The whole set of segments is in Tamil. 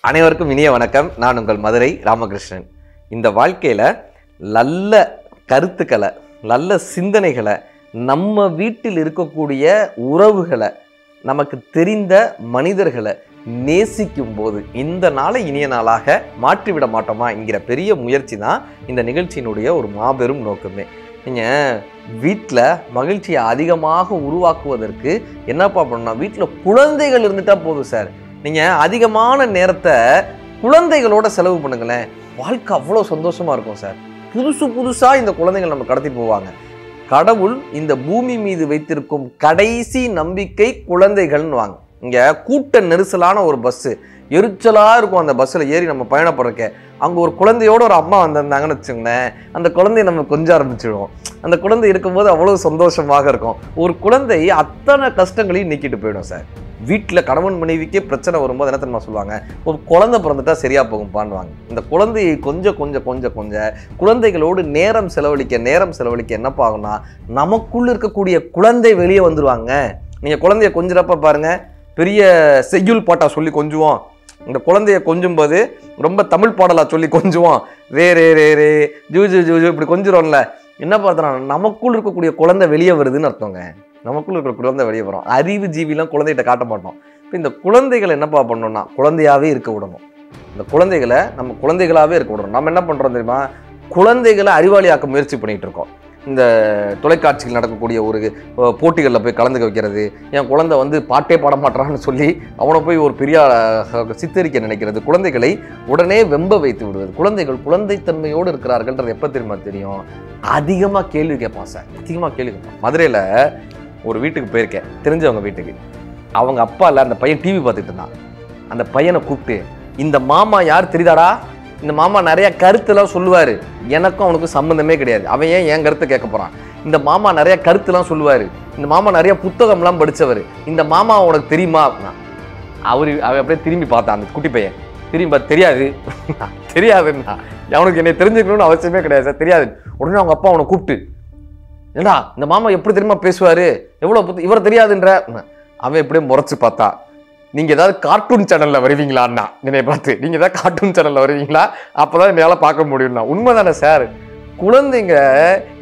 அனைவருக்கும் இனிய வணக்கம். நான் உங்கள் மதுரை ராமகிருஷ்ணன். இந்த வாழ்க்கையில் நல்ல கருத்துக்களை, நல்ல சிந்தனைகளை, நம்ம வீட்டில் இருக்கக்கூடிய உறவுகளை, நமக்கு தெரிந்த மனிதர்களை நேசிக்கும் போது இந்த நாளை இனிய நாளாக மாற்றிவிட மாட்டோமா என்கிற பெரிய முயற்சி தான் இந்த நிகழ்ச்சியினுடைய ஒரு மாபெரும் நோக்கமே. நீங்கள் வீட்டில் மகிழ்ச்சியை அதிகமாக உருவாக்குவதற்கு என்னப்பா பண்ணணும்னா, வீட்டில் குழந்தைகள் இருந்துட்டா போதும் சார். நீங்கள் அதிகமான நேரத்தை குழந்தைகளோட செலவு பண்ணுங்களேன், வாழ்க்கை அவ்வளோ சந்தோஷமாக இருக்கும் சார். புதுசாக இந்த குழந்தைகள் நம்ம கடத்திட்டு போவாங்க. கடவுள் இந்த பூமி மீது வைத்திருக்கும் கடைசி நம்பிக்கை குழந்தைகள்னு வாங்க. இங்கே கூட்ட நெரிசலான ஒரு பஸ்ஸு, எரிச்சலாக இருக்கும். அந்த பஸ்ஸில் ஏறி நம்ம பயணப்படுறக்க அங்கே ஒரு குழந்தையோட ஒரு அம்மா வந்திருந்தாங்கன்னு வச்சுங்களேன், அந்த குழந்தைய நம்ம கொஞ்சம் ஆரம்பிச்சிடுவோம். அந்த குழந்தை இருக்கும்போது அவ்வளோ சந்தோஷமாக இருக்கும். ஒரு குழந்தை அத்தனை கஷ்டங்களையும் நீக்கிட்டு போயிடும் சார். வீட்டில் கணவன் மனைவிக்கே பிரச்சனை வரும்போது என்ன தெரியுமா சொல்லுவாங்க, ஒரு குழந்தை பிறந்துட்டா சரியாக போகும்பான்வாங்க. இந்த குழந்தையை கொஞ்சம் குழந்தைகளோடு நேரம் செலவழிக்க என்னப்பா ஆகும்னா, நமக்குள்ள இருக்கக்கூடிய குழந்தை வெளியே வந்துடுவாங்க. நீங்கள் குழந்தைய கொஞ்சிறப்ப பாருங்க, பெரிய செய்யுள் பாட்டா சொல்லி கொஞ்சுவோம். இந்த குழந்தைய கொஞ்சும் போது ரொம்ப தமிழ் பாடலா சொல்லி கொஞ்சுவோம். ரே ரே ரே ரே ஜூ ஜூ ஜூ ஜூ இப்படி கொஞ்சிரோம்ல. என்ன பார்த்தோன்னா, நமக்குள் இருக்கக்கூடிய குழந்தை வெளியே வருதுன்னு அர்த்தங்க. நமக்குள்ள இருக்கிற குழந்தை வெளியே வரும். அறிவு ஜீவிலாம் குழந்தைகிட்ட காட்ட மாட்டோம். இப்போ இந்த குழந்தைகளை என்னப்பா பண்ணணும்னா, குழந்தையாகவே இருக்க விடணும். இந்த குழந்தைகளை நம்ம குழந்தைகளாகவே இருக்க விடணும். நம்ம என்ன பண்ணுறோம் தெரியுமா, குழந்தைகளை அறிவாளியாக்க முயற்சி பண்ணிகிட்டு இருக்கோம். இந்த தொலைக்காட்சியில் நடக்கக்கூடிய ஒரு போட்டிகளில் போய் கலந்துக்க வைக்கிறது, என் குழந்தை வந்து பாட்டே பாட மாட்டான்னு சொல்லி அவனை போய் ஒரு பெரிய சித்தரிக்க நினைக்கிறது, குழந்தைகளை உடனே வெம்ப வைத்து விடுவது. குழந்தைகள் குழந்தைத்தன்மையோடு இருக்கிறார்கள்ன்றது எப்போ தெரியுமா தெரியும், அதிகமாக கேள்வி கேட்பான் சார். அதிகமாக கேள்வி கேட்பான். மதுரையில் ஒரு வீட்டுக்கு போயிருக்கேன், தெரிஞ்சவங்க வீட்டுக்கு. அவங்க அப்பா இல்லை, அந்த பையன் டிவி பார்த்துட்டு இருந்தான். அந்த பையனை கூப்பிட்டு, இந்த மாமா யார் தெரியுதாடா, இந்த மாமா நிறைய கருத்துலாம் சொல்லுவார், எனக்கும் அவனுக்கும் சம்மந்தமே கிடையாது, அவன் ஏன் என் கருத்தை கேட்க போகிறான். இந்த மாமா நிறைய கருத்துலாம் சொல்லுவார், இந்த மாமா நிறைய புத்தகம்லாம் படித்தவர், இந்த மாமா உனக்கு தெரியுமா அப்படின்னா. அவன் அப்படியே திரும்பி பார்த்தான். அந்த குட்டி பையன் திரும்பி பார்த்து, தெரியாதுன்னா அவனுக்கு என்னை தெரிஞ்சுக்கணும்னு அவசியமே கிடையாது சார், தெரியாது. உடனே அவங்க அப்பா அவனை கூப்பிட்டு, ஏண்டா இந்த மாமா எப்படி தெரியுமா பேசுவார், எவ்வளோ இவர் தெரியாதுன்ற. அவன் எப்படியே முறைச்சு பார்த்தா, நீங்கள் ஏதாவது கார்ட்டூன் சேனலில் வருவீங்களான்னா என்னை பார்த்து, நீங்கள் ஏதாவது கார்ட்டூன் சேனலில் வருவீங்களா, அப்போ தான் என்னால் பார்க்க முடியும்னா. உண்மை தானே சார். குழந்தைங்க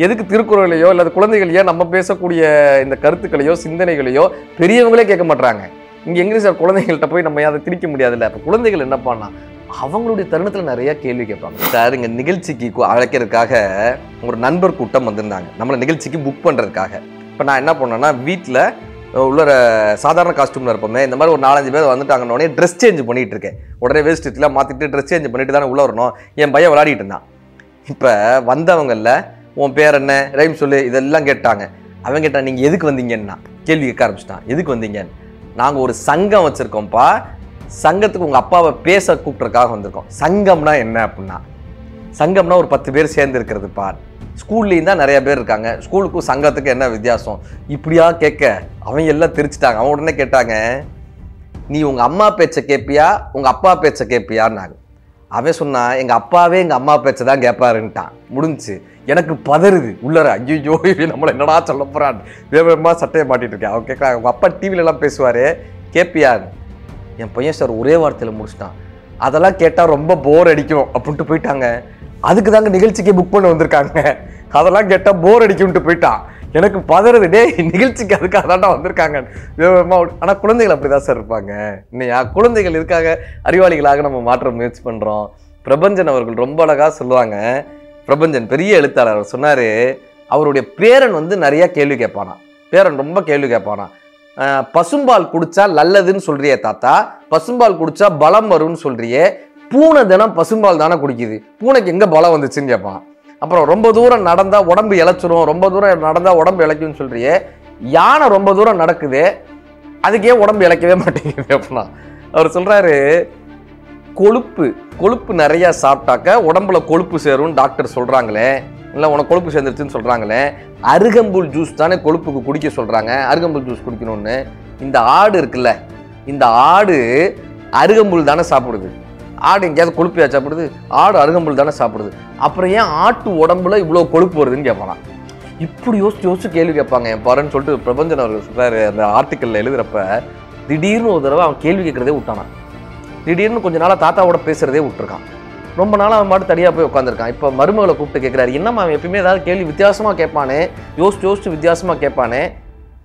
எதுக்கு திருக்குறளையோ இல்லை குழந்தைகளையோ நம்ம பேசக்கூடிய இந்த கருத்துக்களையோ சிந்தனைகளையோ பெரியவங்களே கேட்க மாட்டாங்க. இங்கே எங்கே சார் குழந்தைகள்கிட்ட போய் நம்ம அதை திணிக்க முடியாதுல்ல. இப்போ குழந்தைகள் என்ன பண்ணா, அவங்களுடைய தருணத்தில் நிறைய கேள்வி கேட்பாங்க சார். இங்கே நிகழ்ச்சிக்கு அழைக்கிறதுக்காக ஒரு நண்பர் கூட்டம் வந்திருந்தாங்க, நம்மளை நிகழ்ச்சிக்கு புக் பண்ணுறதுக்காக. இப்போ நான் என்ன பண்ணேன்னா, வீட்டில் உள்ள சாதாரண காஸ்டியூமில் இருப்போமே, இந்த மாதிரி ஒரு 4-5 பேர் வந்துட்டாங்கன்னொடனே ட்ரெஸ் சேஞ்ச் பண்ணிகிட்டு இருக்கேன். உடனே வேஸ்ட்டுலாம் மாற்றிட்டு ட்ரெஸ் சேஞ்ச் பண்ணிட்டு தானே உள்ளே வரணும். என் பையன் விளையாடிட்டு இருந்தான். இப்போ வந்தவங்களில் உன் பேர் என்ன, ரைம் சொல்லு, இதெல்லாம் கேட்டாங்க. அவன் கேட்டான், நீங்கள் எதுக்கு வந்தீங்கன்னா கேள்வி கேட்க ஆரம்பிச்சிட்டான். எதுக்கு வந்தீங்கன்னு, நாங்கள் ஒரு சங்கம் வச்சுருக்கோம்ப்பா, சங்கத்துக்கு உங்கள் அப்பாவை பேச கூப்பிட்றதுக்காக வந்திருக்கோம். சங்கம்னா என்ன அப்படின்னா, சங்கம்னா ஒரு 10 பேர் சேர்ந்து இருக்கிறதுப்பா. ஸ்கூல்லேயும் தான் நிறைய பேர் இருக்காங்க, ஸ்கூலுக்கும் சங்கத்துக்கு என்ன வித்தியாசம் இப்படியா கேட்க அவங்க எல்லாம் தெரிச்சுட்டாங்க. அவன் உடனே கேட்டாங்க, நீ உங்கள் அம்மா பேச்சை கேட்பியா உங்கள் அப்பா பேச்சை கேட்பியான்னாங்க. அவன் சொன்னான், எங்கள் அப்பாவே எங்கள் அம்மா பேச்சை தான் கேட்பாருன்ட்டான். முடிஞ்சு எனக்கு பதறுது உள்ளர. ஐயோ நம்மளை என்னடா சொல்ல போகிறான், வேகமாக சட்டையை மாட்டிட்டு இருக்கேன். அவன் கேட்குறாங்க, உங்கள் அப்பா டிவிலெலாம் பேசுவார் கேட்பியான்னு. என் பையன் சார் ஒரே வார்த்தையில் முடிச்சிட்டான், அதெல்லாம் கேட்டால் ரொம்ப போர் அடிக்கும் அப்படின்ட்டு போயிட்டாங்க. அதுக்கு தாங்க நிகழ்ச்சிக்கு புக் பண்ண வந்திருக்காங்க, அதெல்லாம் கேட்டால் போர் அடிக்கும்ட்டு போயிட்டான். எனக்கு பதறது, டே நிகழ்ச்சிக்கு அதுக்காக தாண்டா வந்திருக்காங்க. ஆனால் குழந்தைகள் அப்படி தான் சார் இருப்பாங்க. இன்னையா குழந்தைகள் இருக்காங்க, அறிவாளிகளாக நம்ம மாற்ற முயற்சி பண்ணுறோம். பிரபஞ்சன் அவர்கள் ரொம்ப அழகாக சொல்லுவாங்க. பிரபஞ்சன் பெரிய எழுத்தாளர், அவர் சொன்னார், அவருடைய பேரன் வந்து நிறையா கேள்வி கேட்பானா. பேரன் ரொம்ப கேள்வி கேட்பானா. பசும்பால் குடிச்சா நல்லதுன்னு சொல்றியே தாத்தா, பசும்பால் குடிச்சா பலம் வரும்னு சொல்றியே, பூனை தினம் பசும்பால் தானே குடிக்குது, பூனைக்கு எங்கே பலம் வந்துச்சுன்னு கேட்பான். அப்புறம் ரொம்ப தூரம் நடந்தால் உடம்பு இழைச்சிரும், ரொம்ப தூரம் நடந்தால் உடம்பு இழைக்கும்னு சொல்றியே, யானை ரொம்ப தூரம் நடக்குது, அதுக்கே உடம்பு இழைக்கவே மாட்டேங்குது அப்படின்னா. அவர் சொல்கிறாரு, கொழுப்பு நிறையா சாப்பிட்டாக்க உடம்புல கொழுப்பு சேரும்னு டாக்டர் சொல்கிறாங்களே, இல்லை உனக்கு கொழுப்பு சேர்ந்துருச்சுன்னு சொல்கிறாங்களே, அருகம்புல் ஜூஸ் தானே கொழுப்புக்கு குடிக்க சொல்கிறாங்க, அருகம்புல் ஜூஸ் குடிக்கணும்னு. இந்த ஆடு இருக்குல்ல, இந்த ஆடு அருகம்புல் தானே சாப்பிடுது, ஆடு எங்கேயாவது கொழுப்பியா சாப்பிடுது, ஆடு அருகம்புல் தானே சாப்பிடுது, அப்புறம் ஏன் ஆட்டு உடம்புல இவ்வளோ கொழுப்பு வருதுன்னு கேட்பானா. இப்படி யோசிச்சு கேள்வி கேட்பாங்க என் பாருன்னு சொல்லிட்டு பிரபஞ்சன் அவர்கள் சொல்கிறாரு. அந்த ஆர்டிக்கலில் எழுதுகிறப்ப திடீர்னு ஒரு தடவை அவன் கேள்வி கேட்குறதே விட்டானான். திடீர்னு கொஞ்ச நாளாக தாத்தாவோட பேசுகிறதே விட்டுருக்கான். ரொம்ப நாளாக அவன் பாட்டு தனியாக போய் உட்காந்துருக்கான். இப்போ மருமகளை கூப்பிட்டு கேட்குறாரு, என்னம்மா அவன் எப்பயுமே ஏதாவது கேள்வி வித்தியாசமாக கேட்பானே, யோசிச்சு வித்தியாசமாக கேட்பானே,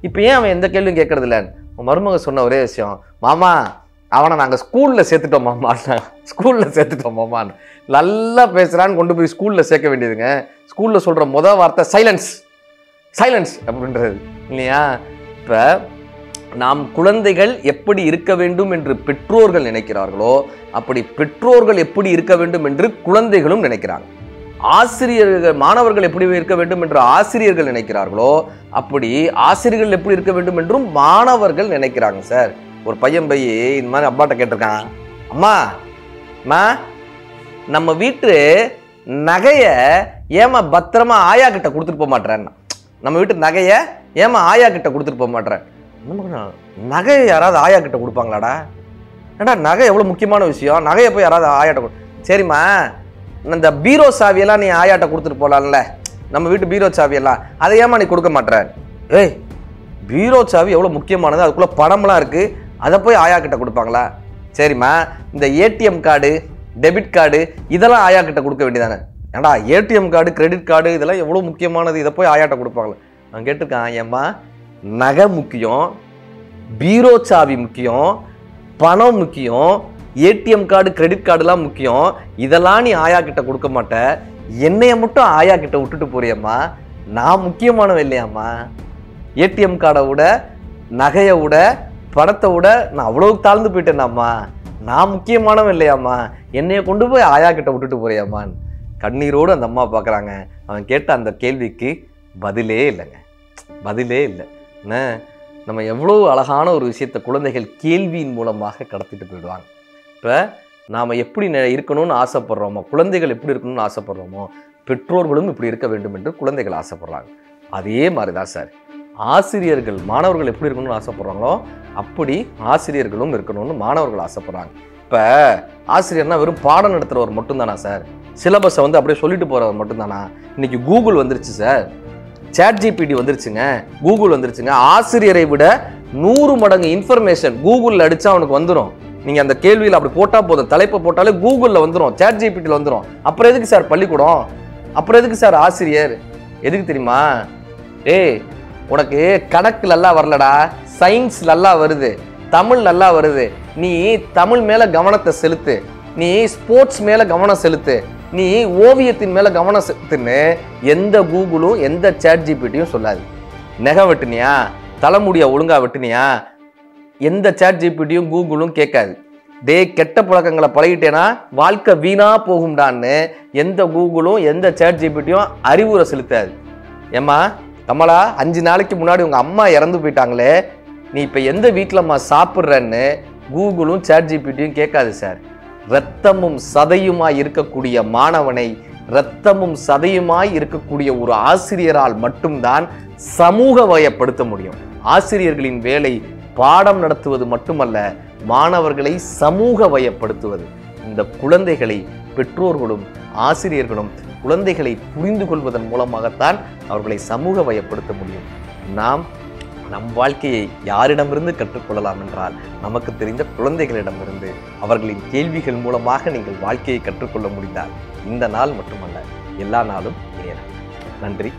இப்போ ஏன் அவன் எந்த கேள்வியும் கேட்கறது இல்லைன்னு மருமக சொன்ன ஒரே விஷயம், மாமா அவனை நாங்கள் ஸ்கூலில் சேர்த்துட்டோம் மாமா, ஸ்கூலில் சேர்த்துட்டோம் மாமான்னு. நல்லா பேசுகிறான்னு கொண்டு போய் ஸ்கூலில் சேர்க்க வேண்டியதுங்க. ஸ்கூலில் சொல்கிற முதல் வார்த்தை சைலன்ஸ், சைலன்ஸ் அப்படின்றது இல்லையா? இப்போ நாம் குழந்தைகள் எப்படி இருக்க வேண்டும் என்று பெற்றோர்கள் நினைக்கிறார்களோ அப்படி பெற்றோர்கள் எப்படி இருக்க வேண்டும் என்று குழந்தைகளும் நினைக்கிறாங்க. ஆசிரியர்கள் மாணவர்கள் எப்படி இருக்க வேண்டும் என்று ஆசிரியர்கள் நினைக்கிறார்களோ அப்படி ஆசிரியர்கள் எப்படி இருக்க வேண்டும் என்றும் மாணவர்கள் நினைக்கிறாங்க. சார், ஒரு பையன் போய் இந்த மாதிரி அப்பாட்ட கேட்டிருக்கான், அம்மா நம்ம வீட்டு நகையை ஏமா பத்திரமா ஆயா கிட்ட கொடுத்துட்டு போக மாட்டேறேன்னா, நம்ம வீட்டு நகையை ஏமா ஆயா கிட்ட கொடுத்துட்டு போக மாட்டேறேன். நகையை யாராவது ஆயா கிட்ட கொடுப்பாங்களாடா? ஏடா நகை எவ்வளோ முக்கியமான விஷயம், நகையை போய் யாராவது ஆயாட்ட சரிம்மா இந்த பீரோ சாவியெல்லாம் நீ ஆயாட்ட கொடுத்துட்டு போகலாம்ல, நம்ம வீட்டு பீரோ சாவியெல்லாம் அதை ஏமா நீ கொடுக்க மாட்டேற? ஏய், பீரோ சாவி எவ்வளோ முக்கியமானது, அதுக்குள்ளே பணம்லாம் இருக்குது, அதை போய் ஆயா கிட்ட கொடுப்பாங்களா? சரிம்மா இந்த ஏடிஎம் கார்டு டெபிட் கார்டு இதெல்லாம் ஆயா கிட்ட கொடுக்க வேண்டியதானே? ஏடா ஏடிஎம் கார்டு கிரெடிட் கார்டு இதெல்லாம் எவ்வளோ முக்கியமானது, இதை போய் ஆயாட்ட கொடுப்பாங்களா? நான் கேட்டிருக்கேன், ஏம்மா நகை முக்கியம், பீரோ சாவி முக்கியம், பணம் முக்கியம், ஏடிஎம் கார்டு கிரெடிட் கார்டுலாம் முக்கியம், இதெல்லாம் நீ ஆயா கிட்ட கொடுக்க மாட்ட, என்னைய மட்டும் ஆயா கிட்ட விட்டுட்டு போறியம்மா, நான் முக்கியமானவன் இல்லையாம்மா? ஏடிஎம் கார்டை விட நகையை விட பணத்தை விட நான் அவ்வளோ தாழ்ந்து போயிட்டேன்னாம்மா, நான் முக்கியமானவன் இல்லையாம்மா, என்னைய கொண்டு போய் ஆயா கிட்ட விட்டுட்டு போறியாம்மான்னு கண்ணீரோடு அந்த அம்மா பார்க்குறாங்க. அவன் கேட்ட அந்த கேள்விக்கு பதிலே இல்லைங்க, பதிலே இல்லை. நம்ம எவ்வளோ அழகான ஒரு விஷயத்தை குழந்தைகள் கேள்வியின் மூலமாக கடத்திட்டு போயிடுவாங்க. இப்போ நாம் எப்படி இருக்கணும்னு ஆசைப்படுறோமோ, குழந்தைகள் எப்படி இருக்கணும்னு ஆசைப்படுறோமோ, பெற்றோர்களும் இப்படி இருக்க வேண்டும் என்று குழந்தைகள் ஆசைப்படுறாங்க. அதே மாதிரி தான் சார் ஆசிரியர்கள் மாணவர்கள் எப்படி இருக்கணும்னு ஆசைப்படுறாங்களோ அப்படி ஆசிரியர்களும் இருக்கணும்னு மாணவர்கள் ஆசைப்படுறாங்க. இப்போ ஆசிரியர்னா வெறும் பாடம் நடத்துகிறவர் மட்டும்தானா சார்? சிலபஸை வந்து அப்படியே சொல்லிட்டு போகிறவர் மட்டும்தானா? இன்னைக்கு கூகுள் வந்துருச்சு சார், ChatGPT வந்துருச்சுங்க, கூகுள் வந்துருச்சுங்க. ஆசிரியரை விட 100 மடங்கு இன்ஃபர்மேஷன் கூகுளில் அடித்தா அவனுக்கு வந்துடும். நீங்கள் அந்த கேள்வியில் அப்படி போட்டால் போதும், தலைப்பை போட்டாலே கூகுளில் வந்துடும், ChatGPTயில் வந்துடும். அப்புறம் எதுக்கு சார் பள்ளிக்கூடம்? அப்புறம் எதுக்கு சார் ஆசிரியர்? எதுக்கு தெரியுமா? ஏய், உனக்கு கணக்கு நல்லா வரலடா, சயின்ஸ் நல்லா வருது, தமிழ் நல்லா வருது, நீ தமிழ் மேலே கவனத்தை செலுத்து, நீ ஸ்போர்ட்ஸ் மேலே கவனம் செலுத்து, நீ ஓவியத்தின் மேலே கவனம் செலுத்துன்னு எந்த கூகுளும் எந்த ChatGPTயும் சொல்லாது. நெகை வெட்டினியா, தலைமுடியா ஒழுங்கா வெட்டினியா, எந்த ChatGPTயும் கூகுளும் கேட்காது. கெட்ட பழக்கங்களை பழகிட்டேன்னா வாழ்க்கை வீணா போகும்டான்னு எந்த கூகுளும் எந்த ChatGPTயும் அறிவுரை செலுத்தாது. ஏம்மா கமலா, 5 நாளைக்கு முன்னாடி உங்கள் அம்மா இறந்து போயிட்டாங்களே, நீ இப்போ எந்த வீட்டிலம்மா சாப்பிட்றன்னு கூகுளும் ChatGPTயும் கேட்காது சார். இரத்தமும் சதையுமாய் இருக்கக்கூடிய மாணவனை இரத்தமும் சதையுமாய் இருக்கக்கூடிய ஒரு ஆசிரியரால் மட்டும்தான் சமூக வயப்படுத்த முடியும். ஆசிரியர்களின் வேலை பாடம் நடத்துவது மட்டுமல்ல, மாணவர்களை சமூக வயப்படுத்துவது. இந்த குழந்தைகளை பெற்றோர்களும் ஆசிரியர்களும் குழந்தைகளை புரிந்து கொள்வதன் மூலமாகத்தான் அவர்களை சமூக வயப்படுத்த முடியும். நாம் நம் வாழ்க்கையை யாரிடமிருந்து கற்றுக்கொள்ளலாம் என்றால் நமக்கு தெரிந்த குழந்தைகளிடமிருந்து. அவர்களின் கேள்விகள் மூலமாக நீங்கள் வாழ்க்கையை கற்றுக்கொள்ள முடிந்தால் இந்த நாள் மட்டுமல்ல, எல்லா நாளும் இனிய நாள். நன்றி.